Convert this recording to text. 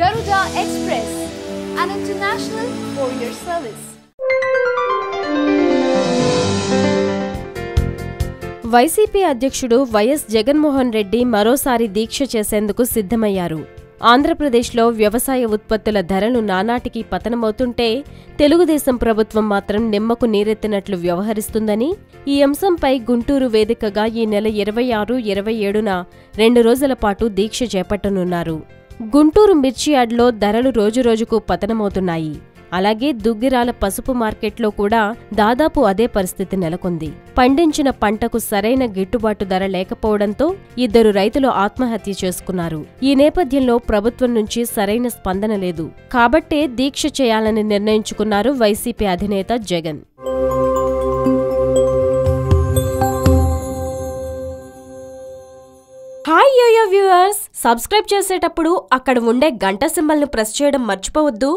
Garuda Express, an international courier service. YCP అధ్యక్షుడు YS Jaganmohan Reddy మరోసారి దీక్ష చేసేందుకు సిద్ధమయ్యారు. ఆంధ్రప్రదేశ్లో వ్యవసాయ ఉత్పత్తుల ధరలు నానాటికి పతనమవుతుంటే తెలుగుదేశం ప్రభుత్వం మాత్రం నిమ్మకు నీరెత్తినట్లు వ్యవహరిస్తుందని, ఈ అంశంపై గుంటూరు వేదికగా ఈ నెల 26, 27న 2 రోజుల పాటు దీక్ష చేపట్టనున్నారు. గుంటూరు మిర్చి యార్డ్లో ధరలు రోజురోజుకు పతనమవుతున్నాయి. అలాగే దుగ్గిరాల పసుపు మార్కెట్లో కూడా దాదాపు అదే పరిస్థితి నెలకొంది. పండించిన పంటకు సరైన గిట్టుబాటు ధర లేకపోవడంతో 2 రైతులు ఆత్మహత్య చేసుకున్నారు. ఈ నేపథ్యంలో ప్రభుత్వం నుంచి సరైన స్పందన లేదు. కాబట్టే దీక్ష చేయాలని నిర్ణయించుకున్నారు వైసీపీ అధినేత Jagan. Hi yoyo viewers, subscribe చేసేటప్పుడు అక్కడ ఉండే గంట సింబల్ను ప్రెస్ చేయడం మర్చిపోవద్దు.